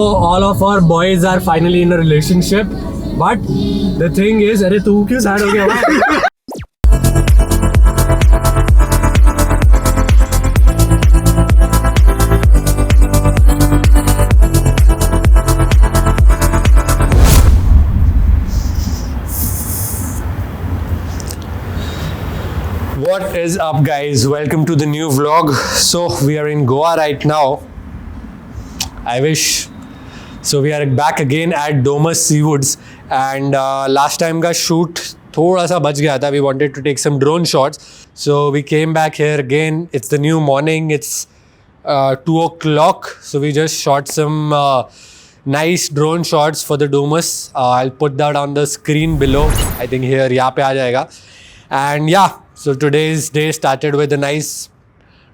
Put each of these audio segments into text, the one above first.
All of our boys are finally in a relationship, but the thing is, अरे तू क्यों sad हो गया भाई? What is up, guys? Welcome to the new vlog. So we are in Goa right now. I wish. So we are back again at Domus Seawoods, and last time का shoot थोड़ा सा बच गया था. We wanted to take some drone shots, so we came back here again. It's the new morning. It's 2 o'clock. So we just shot some nice drone shots for the Domus. I'll put that on the screen below. I think here यहाँ पे आ जाएगा. And yeah, so today's day started with a nice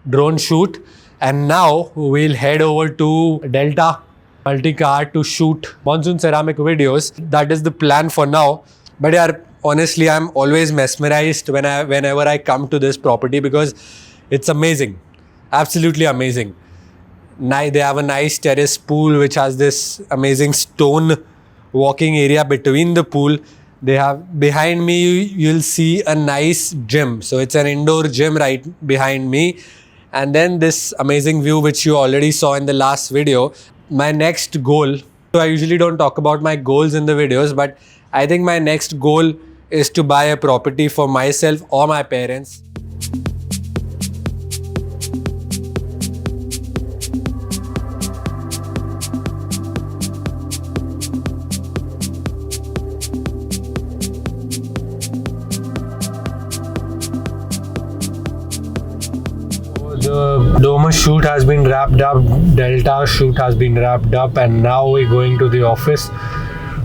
drone shoot, and now we'll head over to Delta Multicar to shoot monsoon ceramic videos. That is the plan for now. But yeah, honestly, I'm always mesmerized whenever I come to this property because it's amazing, absolutely amazing. They have a nice terrace pool which has this amazing stone walking area between the pool. They have behind me, you'll see a nice gym. So it's an indoor gym right behind me. And then this amazing view which you already saw in the last video. My next goal, so I usually don't talk about my goals in the videos, but I think my next goal is to buy a property for myself or my parents. The Domus shoot has been wrapped up, Delta shoot has been wrapped up, and now we're going to the office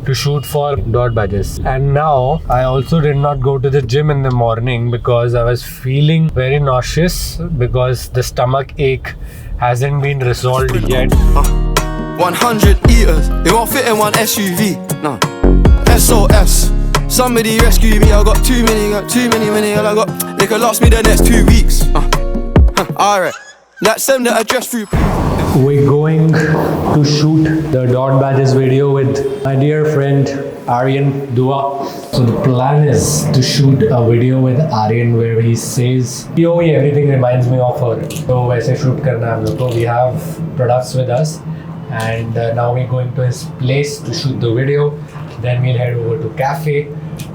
to shoot for dot badges. And now I also did not go to the gym in the morning because I was feeling very nauseous because the stomach ache hasn't been resolved yet. 100 eaters, it won't fit in one SUV. No, SOS. Somebody rescue me. I got too many. And I got. They could last me the next 2 weeks. Alright, let's send the address through. We're going to shoot the dot badges video with my dear friend Aryan Dua. So the plan is to shoot a video with Aryan where he says, "Yo, everything reminds me of her." So वैसे shoot करना है हम लोग को. We have products with us, and now we're going to his place to shoot the video. Then we'll head over to cafe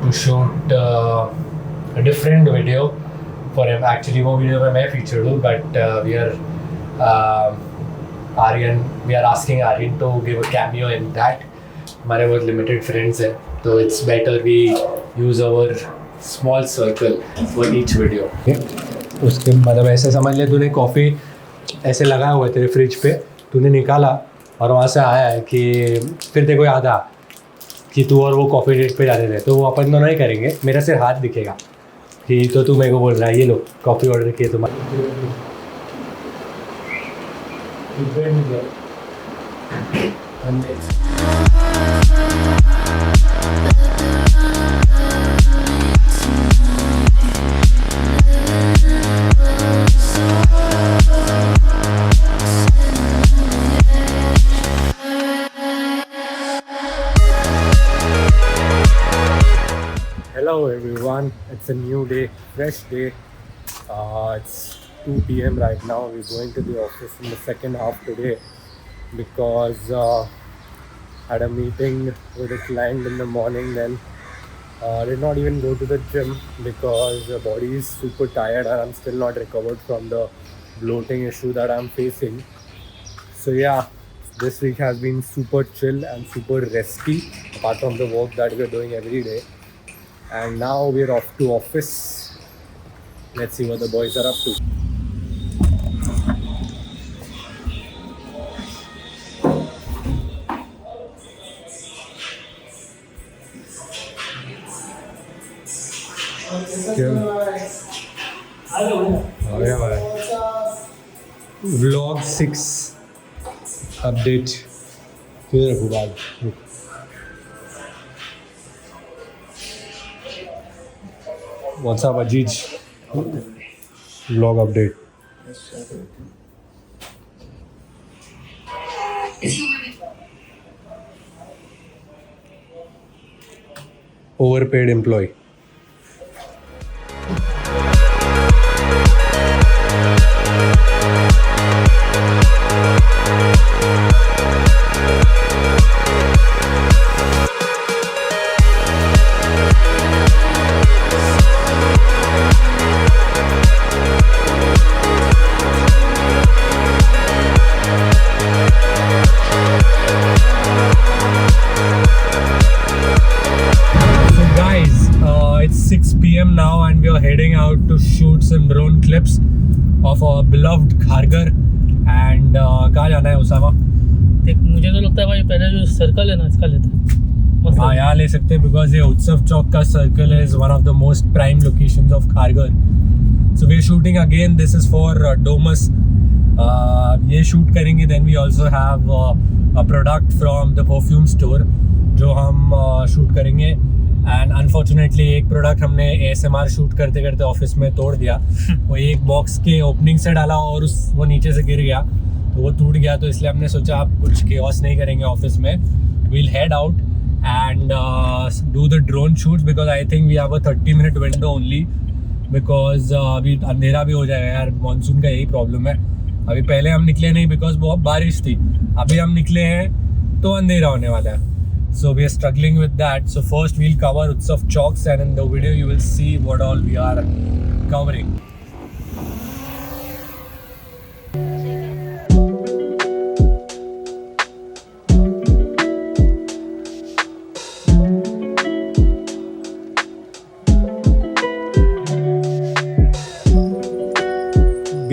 to shoot a different video for him. Actually, वो video में मैं featured हूँ, but we are asking Aryan to give a cameo in that. हमारे बहुत limited friends हैं, so it's better we use our small circle for each video. उसके मतलब ऐसे समझ ले, तूने कॉफ़ी ऐसे लगाया हुआ है तेरे फ्रिज पे, तूने निकाला और वहाँ से आया है कि फिर तेरे को याद आ कि तू और वो कॉफ़ी डेट पे जाते थे, तो वो अपन दोनों ही करेंगे. मेरा सिर्फ हाथ दिखेगा कि तो तू मेरे को बोल रहा है ये लो कॉफ़ी ऑर्डर किए तुम्हारे. Hello everyone, it's a new day, fresh day. It's 2 p.m. right now. We're going to the office in the second half today because I had a meeting with a client in the morning. Then did not even go to the gym because the body is super tired and I'm still not recovered from the bloating issue that I'm facing. So yeah, this week has been super chill and super resty apart from the work that we're doing every day. And now we're off to office. Let's see what the boys are up to. Vlog 6 update. What's up, Ajij? Vlog update. overpaid employee. It's 6 p.m. now and we are heading out to shoot some drone clips of our beloved Kharghar. And कहाँ जाना है उसामा? देख मुझे तो लगता है भाई पहले जो सर्कल है ना इसका लेते हैं। हाँ यहाँ ले सकते हैं because ये उत्सव चौक का circle is one of the most prime locations of Kharghar. So we are shooting again. This is for Domus. ये shoot करेंगे. Then we also have a product from the perfume store जो हम shoot करेंगे. And unfortunately एक product हमने ASMR shoot करते करते office में तोड़ दिया। वो एक बॉक्स के ओपनिंग से डाला और वो नीचे से गिर गया तो वो टूट गया। तो इसलिए हमने सोचा आप कुछ केओस नहीं करेंगे ऑफिस में, we'll head out and do the drone shoots because I think we have a 30-minute window only because अभी अंधेरा भी हो जाएगा यार। मानसून का यही प्रॉब्लम है। अभी पहले हम निकले नहीं बिकॉज बहुत बारिश थी, अभी हम निकले हैं तो अंधेरा होने वाला है। So we are struggling with that. So first we'll cover Utsav Chowks and in the video you will see what all we are covering.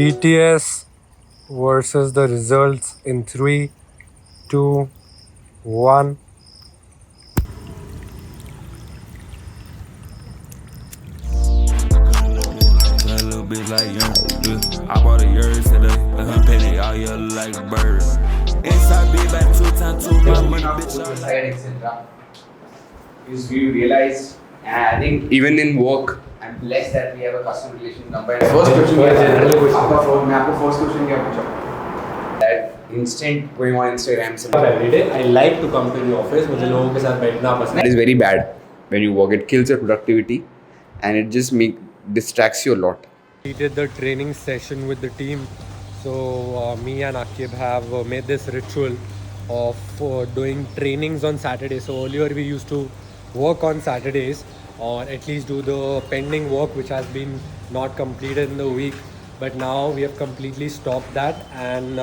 BTS versus the results in 3, 2, 1. Like young, I bought a yard set up, and penny all year like bird. Inside be back 2 times 2, my money bitch. Etc. Because we realized, and I think even in work, I'm blessed that we have a customer relation number. First question, मैं आपको first question क्या पूछा? That instant going on Instagram. Every day, I like to come to the office. मुझे लोगों के साथ बैठना पसंद है. That is very bad when you work. It kills your productivity, and it just distracts you a lot. We did the training session with the team. So me and Akib have made this ritual of doing trainings on Saturdays. So earlier we used to work on Saturdays or at least do the pending work which has been not completed in the week. But now we have completely stopped that and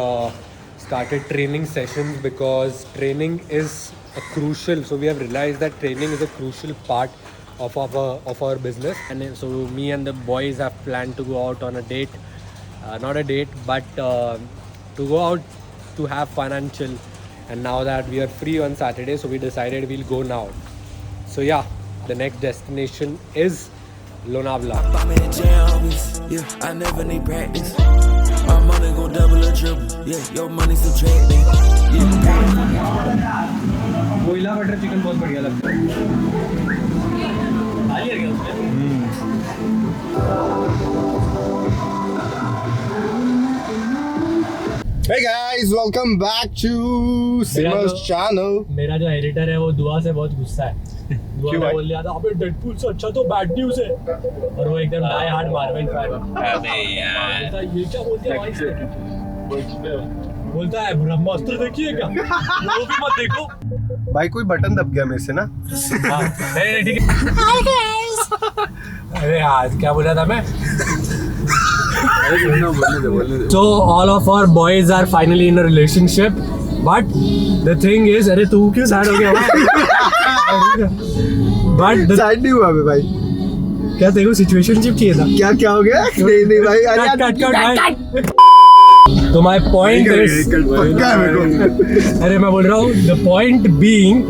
started training sessions because training is a crucial. So we have realized that training is a crucial part of our business. And so me and the boys have planned to go out on a date, not a date but to go out to have fun and chill. And now that we are free on Saturday, so we decided we'll go now. So yeah, the next destination is Lonavala. I'm in jail, yeah, I never need practice. My money go double or triple, yeah, your money subtracting. कोयला butter chicken बहुत बढ़िया लगता है। Hey guys, welcome back to Simmer's channel. मेरा जो editor है वो दुआ से बहुत गुस्सा है। दुआ ने बोल दिया था अबे डेडपूल से अच्छा तो बैड न्यूज़ है और वो एकदम डाई हार्ड मार्वल फैन है। अबे यार ये क्या बोलते हैं भाई से? बोलता है ब्रह्मास्त्र देखिए क्या? वो भी मत देखो भाई कोई बटन दब गया मेरे से ना। नहीं ठीक है। Hi guys. अरे यार क्या बोला था मैं? So all of our boys are finally in a relationship, but the thing is, अरे तू क्यों sad हो गया? But sad नहीं हुआ भाई। क्या तेरे को situationship चाहिए था? क्या हो गया? नहीं भाई। cut तो my point is, अरे मैं बोल रहा हूँ the point being,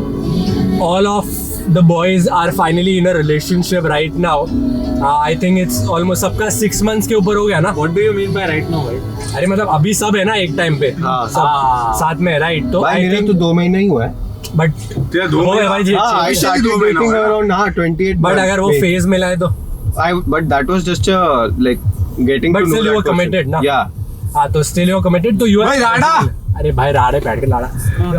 all of the boys are finally in a relationship right now. I think it's almost सबका 6 months के ऊपर हो गया ना? What do you mean by right now भाई? अरे मतलब अभी सब है ना एक टाइम पे सब साथ में राइट तो भाई मेरा तो 2 महीना ही हुआ है बट वो है भाई जी I started dating around 28 but अगर वो फेज में लाए तो but that was just like getting but to know still you were that person. committed ना Yeah. हाँ तो still you were committed तो you भाई राडा अरे भाई राडे बैठ के लाड़ा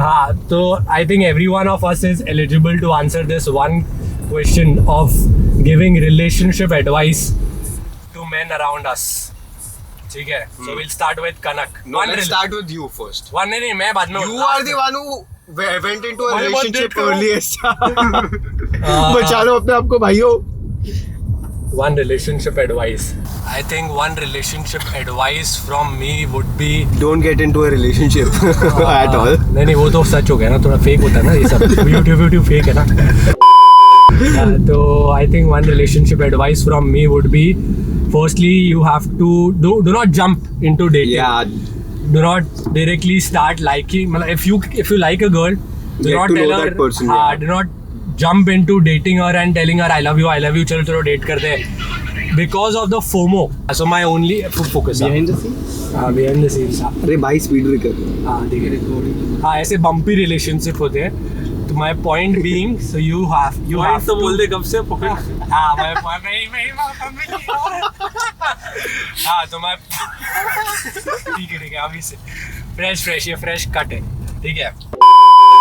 हाँ तो I think every one of us is eligible to answer this one question of giving relationship advice to men around us. ठीक है? So we'll start with Kanak. No, let's start with you first. One नहीं मैं बाद में. You are the one who went into a relationship earliest. बचा लो अपने आप को भाइयों. One relationship advice. I think one relationship advice from me would be Don't get into a relationship at all. नहीं वो तो सच हो गया ना, थोड़ा फेक होता है ना ये सब. YouTube फेक है ना. तो I think one relationship advice from me would be, firstly you have to do not jump into dating. Yeah. Do not directly start liking. मतलब if you like a girl, do Get not to know tell her. that person, हाँ, yeah. do not jump into dating her and telling her I love you. चलो date करते हैं. Because of the FOMO. So my only focus. Behind the scenes. हाँ, behind the scenes. अरे भाई speed breaker. हाँ ठीक है. हाँ ऐसे bumpy relationship होते हैं. तो my point being, so you have तो बोल दे कब से पकड़. हाँ मैं हाँ तो मैं ठीक है अभी से fresh ये fresh cut है. ठीक है.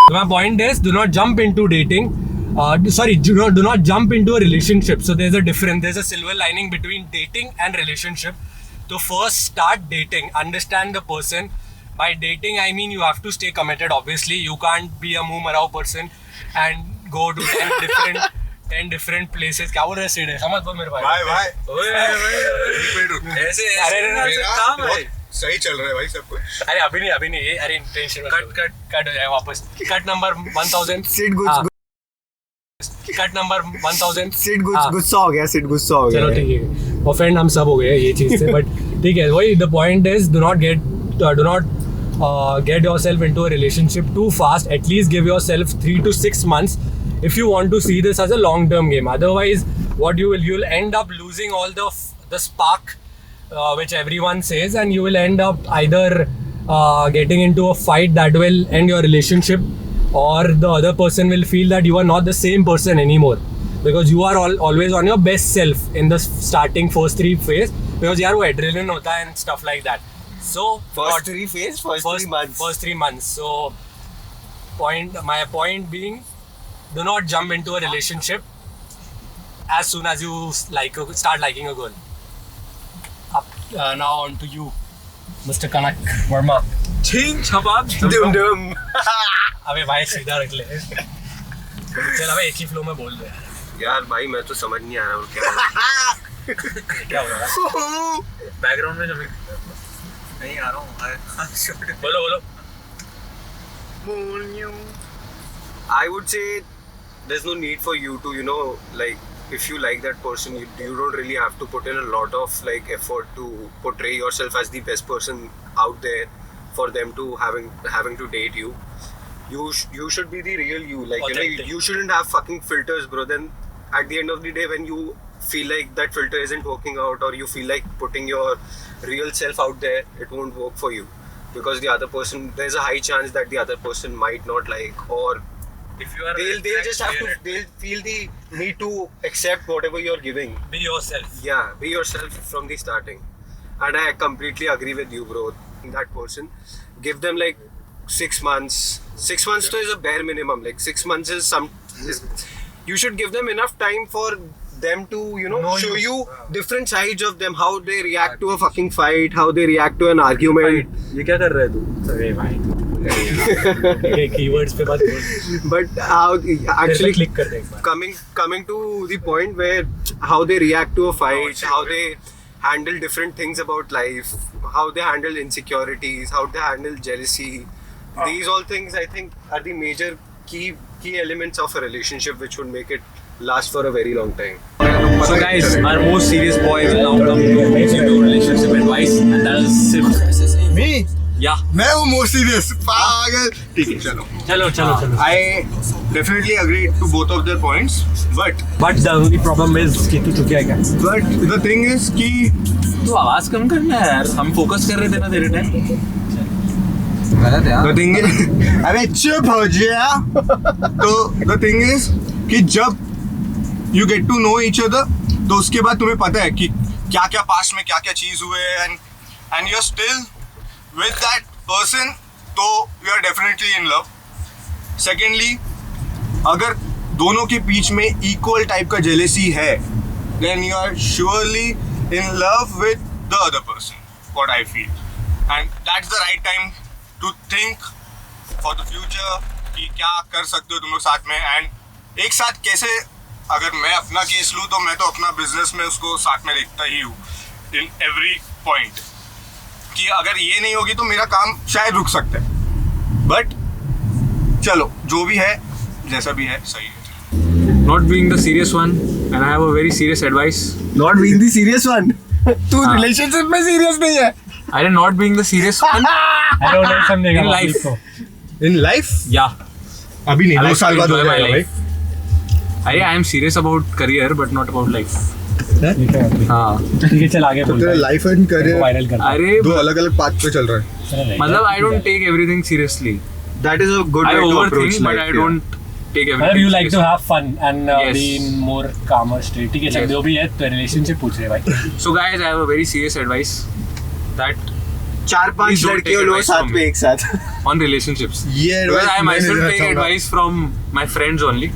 So my point is, do not jump into dating. Do not jump into a relationship. So there's a difference. There's a silver lining between dating and relationship. So first start dating. Understand the person. By dating, I mean you have to stay committed. Obviously, you can't be a moo marao person and go to 10 different places. क्या बोल रहे सीधे? समझ तो मेरे भाई. भाई ऐसे अरे काम है. सही चल रहा है भाई सब कुछ. अरे अभी नहीं ये अरे टेंशन कट हो जाए वापस. Cut number 1000. सिड गुस्सा कट नंबर 1000. सिड गुस्सा हो गया. चलो ठीक है. ऑफेंड हम सब हो गए ये चीज से. बट ठीक है वही the point is do not get yourself into a relationship too fast. At least give yourself 3 to 6 months if you want to see this as a long term game. Otherwise what you'll end up losing all the spark which everyone says, and you will end up either getting into a fight that will end your relationship, or the other person will feel that you are not the same person anymore because you are always on your best self in the starting first 3 phase, because यार वो adrenaline होता है and stuff like that. So First 3 months. So my point being, do not jump into a relationship as soon as you start liking a girl. Now on to you, Mr. Kanak Verma. छीन छपाक Dum. अबे भाई सीधा रख ले. चल अबे एक ही flow में बोल दे. यार भाई मैं तो समझ नहीं आ रहा हूँ क्या क्या हो रहा है? बैकग्राउंड में जब नहीं आ रहा हूँ. बोलो. I would say there's no need for you to, if you like that person, you don't really have to put in a lot of effort to portray yourself as the best person out there for them to having to date you. You should be the real you. You shouldn't have fucking filters, bro. Then at the end of the day, when you feel like that filter isn't working out, or you feel like putting your real self out there, it won't work for you, because the other person, there's a high chance that the other person might not like, or if you are they'll just have to, they'll feel the need to accept whatever you're giving. Be yourself. Yeah, be yourself from the starting. And I completely agree with you, bro. That person, give them 6 months. 6 months is a bare minimum. 6 months is you should give them enough time for them to show you different sides of them, how they react to a fucking fight, how they react to an argument. ये क्या कर रहा है तू? अरे भाई ये keywords पे बात बोल. But how actually क्लिक कर दे एक बार. coming to the point where how they react to a fight, how they handle different things about life, how they handle insecurities, how they handle jealousy. These all things I think are the major key elements of a relationship which would make it last for a very long time. So guys, our most serious boy will now come to give you relationship advice, and that is Sim. Me? Yeah. मैं हूँ more serious. पागल. ठीक है चलो. चलो. I definitely agree to both of their points, but the only problem is कि तू चुप क्या. but the thing is कि तू आवाज कम करना है यार, हम फोकस कर रहे थे ना तेरे टाइम. the thing is अरे चुप हो जा. तो the thing is कि जब you get to know each other, तो उसके बाद तुम्हें पता है कि क्या क्या पास्ट में क्या क्या चीज हुए, and you're still with that person, तो you are definitely in love. Secondly, अगर दोनों के बीच में इक्वल टाइप का जेलेसी है, then you are surely in love with the other person, what I feel. And that's the right time to think for the future कि क्या कर सकते हो तुम लोग साथ में, एंड एक साथ कैसे. अगर मैं अपना केस लूँ तो मैं तो अपना बिजनेस में उसको साथ में देखता ही हूँ इन एवरी पॉइंट, कि अगर ये नहीं होगी तो मेरा काम शायद रुक सकता है. बट चलो जो भी है जैसा भी है सही है. Not being the serious one, and I have a very serious advice. Not being the serious one. तू रिलेशनशिप में सीरियस नहीं है. I am not being the serious one I don't know something in about life. Nico. In life? Yeah. अभी नहीं, I 2 like साल to बाद हो enjoy my जाएगा भाई. life. I am serious about career, but not about life. हाँ. ठीक है चल आगे तो बोल. तेरा लाइफ एंड करियर वायरल कर. अरे दो अलग अलग पाथ पे चल रहा है. मतलब I don't take everything seriously. That is a good I way to approach overthink, but life. I don't take everything. मतलब you like to seriously. have fun and Yes. be in more calmer state. ठीक है चल Yes. जो भी है तो relationship पूछ रहे भाई. So guys, I have a very serious advice that 4-5 Please don't लड़के take लो advice साथ from में me. एक साथ. on relationships. ये Because advice I मैं myself देना take चाहूँगा. advice from my friends only,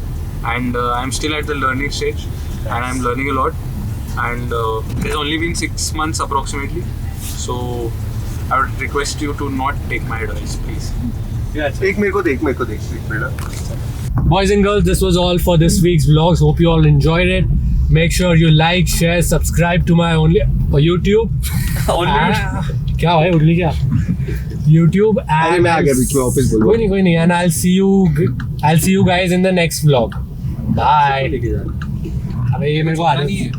and I'm still at the learning stage, and I'm learning a lot. And it's only been 6 months approximately, so I would request you to not take my advice, please. एक मेरे को देख बेटा. Boys and girls, this was all for this week's vlogs. Hope you all enjoyed it. Make sure you like, share, subscribe to my YouTube. क्या भाई उड़ली क्या? YouTube अरे and मैं आ गया बीच में वापस बोलूँ. कोई नहीं and I'll see you guys in the next vlog. Bye. अबे ये मेरे को आदत नहीं है.